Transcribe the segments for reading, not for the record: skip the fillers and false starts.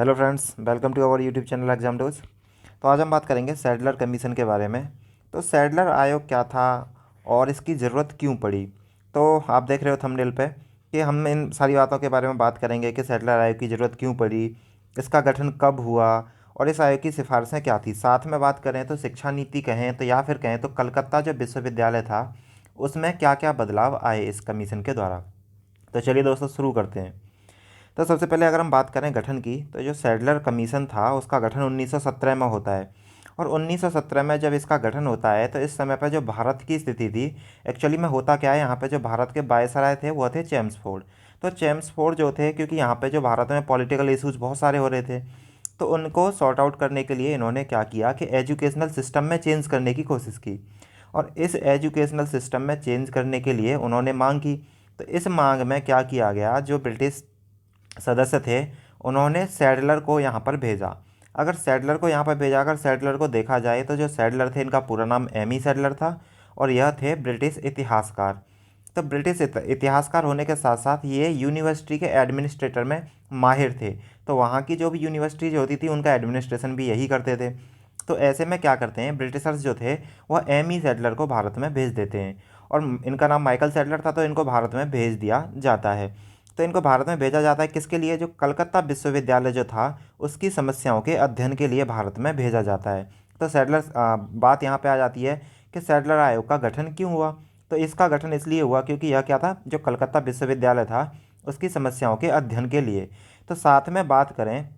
Hello friends, welcome to our YouTube channel Exam Dose. तो आज हम बात करेंगे सैडलर कमीशन के बारे में। तो सैडलर आयोग क्या था और इसकी ज़रूरत क्यों पड़ी। तो आप देख रहे हो थंबनेल पे कि हम इन सारी बातों के बारे में बात करेंगे कि सैडलर आयोग की ज़रूरत क्यों पड़ी, इसका गठन कब हुआ और इस आयोग की सिफारिशें क्या थी। साथ में बात करें तो शिक्षा नीति कहें तो या फिर कहें तो कलकत्ता जो विश्वविद्यालय था उसमें क्या क्या बदलाव आए इस कमीशन के द्वारा। तो चलिए दोस्तों शुरू करते हैं। तो सबसे पहले अगर हम बात करें गठन की, तो जो सैडलर कमीशन था उसका गठन 1917 में होता है। और 1917 में जब इसका गठन होता है तो इस समय पर जो भारत की स्थिति थी, एक्चुअली में होता क्या है, यहाँ पे जो भारत के वायसराय थे वो थे चेम्सफोर्ड। तो चेम्सफोर्ड जो थे, क्योंकि यहाँ पे जो भारत में पॉलिटिकल इश्यूज बहुत सारे हो रहे थे, तो उनको सॉर्ट आउट करने के लिए इन्होंने क्या किया कि एजुकेशनल सिस्टम में चेंज करने की कोशिश की। और इस एजुकेशनल सिस्टम में चेंज करने के लिए उन्होंने मांग की। तो इस मांग में क्या किया गया, जो ब्रिटिश सदस्य थे उन्होंने सैडलर को यहाँ पर भेजा। अगर सैडलर को यहाँ पर भेजा, अगर सैडलर को देखा जाए तो जो सैडलर थे इनका पूरा नाम एमी सैडलर था और यह थे ब्रिटिश इतिहासकार। तो ब्रिटिश इतिहासकार होने के साथ साथ ये यूनिवर्सिटी के एडमिनिस्ट्रेटर में माहिर थे। तो वहाँ की जो भी यूनिवर्सिटी जो होती थी उनका एडमिनिस्ट्रेशन भी यही करते थे। तो ऐसे में क्या करते हैं, ब्रिटिशर्स जो थे वह एमी सैडलर को भारत में भेज देते हैं। और इनका नाम माइकल सैडलर था तो इनको भारत में भेज दिया जाता है। तो इनको भारत में भेजा जाता है किसके लिए, जो कलकत्ता विश्वविद्यालय जो था उसकी समस्याओं के अध्ययन के लिए भारत में भेजा जाता है। तो सैडलर बात यहाँ पे आ जाती है कि सैडलर आयोग का गठन क्यों हुआ। तो इसका गठन इसलिए हुआ क्योंकि यह क्या था, जो कलकत्ता विश्वविद्यालय था उसकी समस्याओं के अध्ययन के लिए। तो साथ में बात करें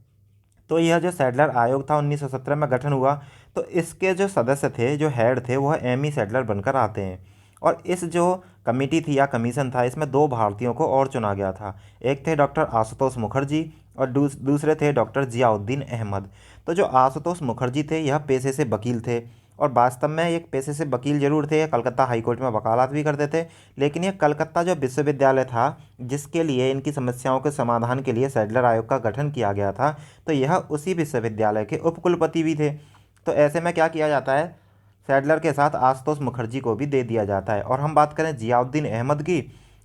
तो यह जो सैडलर आयोग था 1917 में गठन हुआ, तो इसके जो सदस्य थे, जो हेड थे, वह एमी सैडलर बनकर आते हैं। और इस जो कमेटी थी या कमीशन था, इसमें दो भारतीयों को और चुना गया था। एक थे डॉक्टर आशुतोष मुखर्जी और दूसरे थे डॉक्टर जियाउद्दीन अहमद। तो जो आशुतोष मुखर्जी थे यह पेशे से वकील थे और वास्तव में एक पेशे से वकील जरूर थे, कलकत्ता हाईकोर्ट में वकालत भी करते थे। लेकिन यह कलकत्ता जो विश्वविद्यालय था जिसके लिए इनकी समस्याओं के समाधान के लिए सैडलर आयोग का गठन किया गया था, तो यह उसी विश्वविद्यालय के उपकुलपति भी थे। तो ऐसे में क्या किया जाता है, सैडलर के साथ आशुतोष मुखर्जी को भी दे दिया जाता है। और हम बात करें जियाउद्दीन अहमद की,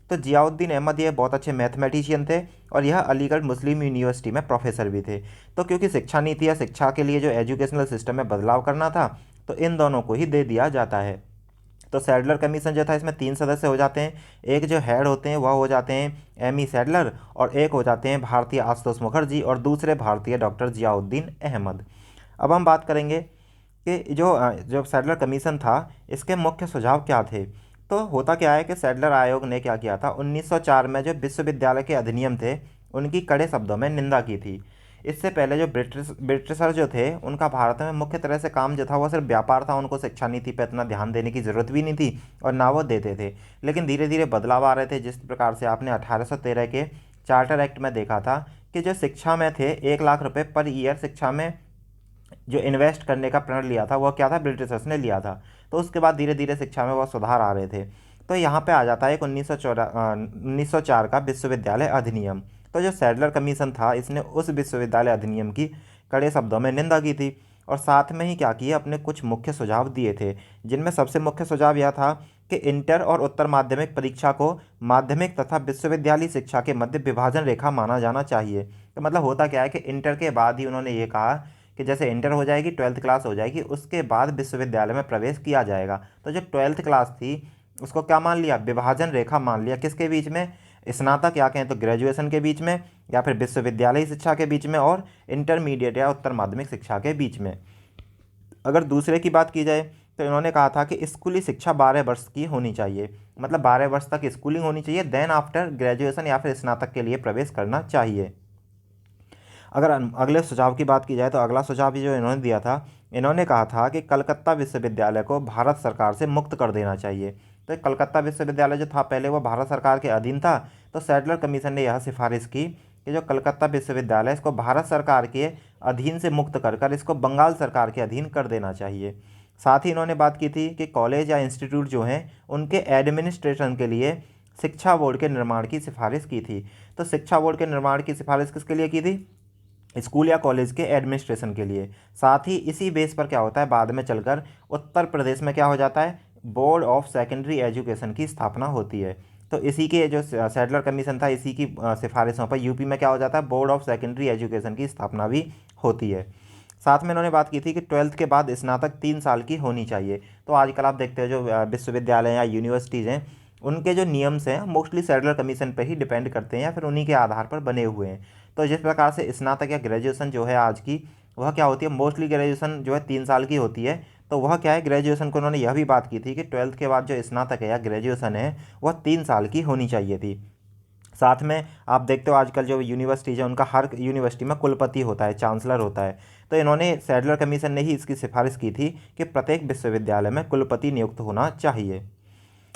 तो जियाउद्दीन अहमद ये बहुत अच्छे मैथमेटिशियन थे और यह अलीगढ़ मुस्लिम यूनिवर्सिटी में प्रोफेसर भी थे। तो क्योंकि शिक्षा नीति या शिक्षा के लिए जो एजुकेशनल सिस्टम में बदलाव करना था, तो इन दोनों को ही दे दिया जाता है। तो सैडलर कमीशन जो था इसमें तीन सदस्य हो जाते हैं। एक जो हेड होते हैं वह हो जाते हैं एमी सैडलर और एक हो जाते हैं भारतीय आशुतोष मुखर्जी और दूसरे भारतीय डॉक्टर जियाउद्दीन अहमद। अब हम बात करेंगे कि जो सैडलर कमीशन था इसके मुख्य सुझाव क्या थे। तो होता क्या है कि सैडलर आयोग ने क्या किया था, 1904 में जो विश्वविद्यालय के अधिनियम थे उनकी कड़े शब्दों में निंदा की थी। इससे पहले जो ब्रिटिशर जो थे उनका भारत में मुख्य तरह से काम जो था वो सिर्फ व्यापार था, उनको शिक्षा नीति पर इतना ध्यान देने की ज़रूरत भी नहीं थी और ना वो देते थे। लेकिन धीरे धीरे बदलाव आ रहे थे, जिस प्रकार से आपने 1813 के चार्टर एक्ट में देखा था कि जो शिक्षा में थे 1 लाख रुपए पर ईयर शिक्षा में जो इन्वेस्ट करने का प्रण लिया था वह क्या था, ब्रिटिशर्स ने लिया था। तो उसके बाद धीरे धीरे शिक्षा में वह सुधार आ रहे थे। तो यहाँ पे आ जाता है एक 1904 का विश्वविद्यालय अधिनियम। तो जो सैडलर कमीशन था इसने उस विश्वविद्यालय अधिनियम की कड़े शब्दों में निंदा की थी और साथ में ही क्या किए, अपने कुछ मुख्य सुझाव दिए थे, जिनमें सबसे मुख्य सुझाव यह था कि इंटर और उत्तर माध्यमिक परीक्षा को माध्यमिक तथा विश्वविद्यालय शिक्षा के मध्य विभाजन रेखा माना जाना चाहिए। तो मतलब होता क्या है कि इंटर के बाद ही उन्होंने ये कहा कि जैसे इंटर हो जाएगी, 12th क्लास हो जाएगी, उसके बाद विश्वविद्यालय में प्रवेश किया जाएगा। तो जो 12th क्लास थी उसको क्या मान लिया, विभाजन रेखा मान लिया। किसके बीच में, स्नातक या कहें तो ग्रेजुएशन के बीच में, या फिर विश्वविद्यालय शिक्षा के बीच में, और इंटरमीडिएट या उत्तर माध्यमिक शिक्षा के बीच में। अगर दूसरे की बात की जाए तो इन्होंने कहा था कि स्कूली शिक्षा 12 वर्ष की होनी चाहिए, मतलब 12 वर्ष तक स्कूलिंग होनी चाहिए, देन आफ्टर ग्रेजुएशन या फिर स्नातक के लिए प्रवेश करना चाहिए। अगर अगले सुझाव की बात की जाए तो अगला सुझाव भी जो इन्होंने दिया था, इन्होंने कहा था कि कलकत्ता विश्वविद्यालय को भारत सरकार से मुक्त कर देना चाहिए। तो कलकत्ता विश्वविद्यालय जो था पहले वो भारत सरकार के अधीन था। तो सैडलर कमीशन ने यह सिफारिश की कि जो कलकत्ता विश्वविद्यालय इसको भारत सरकार के अधीन से मुक्त कर कर इसको बंगाल सरकार के अधीन कर देना चाहिए। साथ ही इन्होंने बात की थी कि कॉलेज या इंस्टीट्यूट जो हैं उनके एडमिनिस्ट्रेशन के लिए शिक्षा बोर्ड के निर्माण की सिफारिश की थी। तो शिक्षा बोर्ड के निर्माण की सिफारिश किसके लिए की थी, स्कूल या कॉलेज के एडमिनिस्ट्रेशन के लिए। साथ ही इसी बेस पर क्या होता है, बाद में चलकर उत्तर प्रदेश में क्या हो जाता है, बोर्ड ऑफ सेकेंडरी एजुकेशन की स्थापना होती है। तो इसी के जो सैडलर कमीशन था, इसी की सिफारिशों पर यूपी में क्या हो जाता है, बोर्ड ऑफ सेकेंडरी एजुकेशन की स्थापना भी होती है। साथ में इन्होंने बात की थी कि 12th के बाद स्नातक 3 साल की होनी चाहिए। तो आजकल आप देखते हो जो विश्वविद्यालय या यूनिवर्सिटीज़ हैं, उनके जो नियम्स हैं मोस्टली सैडलर कमीशन पर ही डिपेंड करते हैं या फिर उन्हीं के आधार पर बने हुए हैं। तो जिस प्रकार से स्नातक या ग्रेजुएशन जो है आज की, वह क्या होती है, मोस्टली ग्रेजुएशन जो है 3 साल की होती है। तो वह क्या है, ग्रेजुएशन को उन्होंने यह भी बात की थी कि 12th के बाद जो स्नातक है या ग्रेजुएशन है वह 3 साल की होनी चाहिए थी। साथ में आप देखते हो आजकल जो यूनिवर्सिटीज़ है उनका हर यूनिवर्सिटी में कुलपति होता है, चांसलर होता है। तो इन्होंने सैडलर कमीशन ने ही इसकी सिफारिश की थी कि प्रत्येक विश्वविद्यालय में कुलपति नियुक्त होना चाहिए।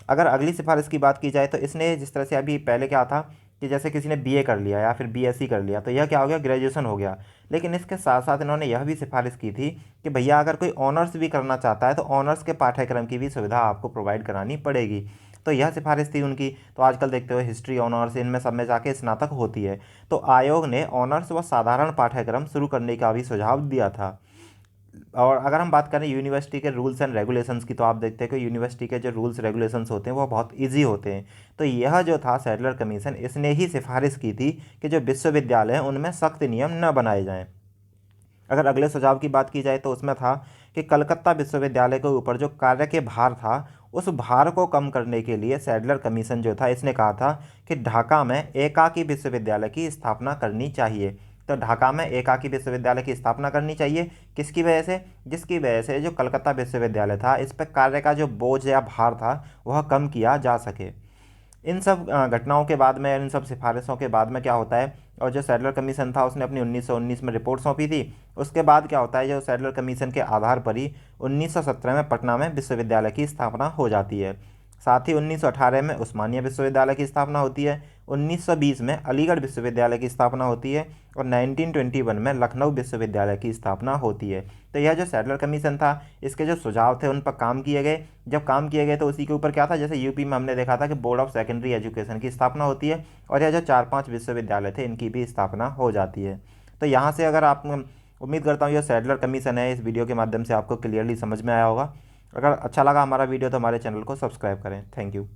अगर अगली सिफारिश की बात की जाए तो इसने जिस तरह से अभी पहले क्या था कि जैसे किसी ने बीए कर लिया या फिर बीएससी कर लिया तो यह क्या हो गया, ग्रेजुएशन हो गया। लेकिन इसके साथ साथ इन्होंने यह भी सिफारिश की थी कि भैया अगर कोई ऑनर्स भी करना चाहता है तो ऑनर्स के पाठ्यक्रम की भी सुविधा आपको प्रोवाइड करानी पड़ेगी। तो यह सिफारिश थी उनकी। तो आजकल देखते हो हिस्ट्री ऑनर्स इनमें सब में जाके स्नातक होती है। तो आयोग ने ऑनर्स व साधारण पाठ्यक्रम शुरू करने का भी सुझाव दिया था। और अगर हम बात करें यूनिवर्सिटी के रूल्स एंड रेगुलेशंस की, तो आप देखते हैं कि यूनिवर्सिटी के जो रूल्स रेगुलेशंस होते हैं वो बहुत इजी होते हैं। तो यह जो था सैडलर कमीशन, इसने ही सिफारिश की थी कि जो विश्वविद्यालय हैं उनमें सख्त नियम न बनाए जाएं। अगर अगले सुझाव की बात की जाए तो उसमें था कि कलकत्ता विश्वविद्यालय के ऊपर जो कार्य के भार था, उस भार को कम करने के लिए सैडलर कमीशन जो था इसने कहा था कि ढाका में एकाकी विश्वविद्यालय की स्थापना करनी चाहिए। तो ढाका में एकाकी विश्वविद्यालय की स्थापना करनी चाहिए, किसकी वजह से, जिसकी वजह से जो कलकत्ता विश्वविद्यालय था इस पर कार्य का जो बोझ या भार था वह कम किया जा सके। इन सब घटनाओं के बाद में, इन सब सिफारिशों के बाद में क्या होता है, और जो सैडलर कमीशन था उसने अपनी 1919 में रिपोर्ट सौंपी थी। उसके बाद क्या होता है, जो सैडलर कमीशन के आधार पर ही 1917 में पटना में विश्वविद्यालय की स्थापना हो जाती है। साथ ही 1918 में उस्मानिया विश्वविद्यालय की स्थापना होती है। 1920 में अलीगढ़ विश्वविद्यालय की स्थापना होती है और 1921 में लखनऊ विश्वविद्यालय की स्थापना होती है। तो यह जो सैडलर कमीशन था, इसके जो सुझाव थे उन पर काम किए गए। जब काम किए गए तो उसी के ऊपर क्या था, जैसे यूपी में हमने देखा था कि बोर्ड ऑफ सेकेंडरी एजुकेशन की स्थापना होती है और यह जो 4-5 विश्वविद्यालय थे इनकी भी स्थापना हो जाती है। तो यहाँ से अगर आप, उम्मीद करता हूँ यह सैडलर कमीशन है इस वीडियो के माध्यम से आपको क्लियरली समझ में आया होगा। अगर अच्छा लगा हमारा वीडियो तो हमारे चैनल को सब्सक्राइब करें। Thank you.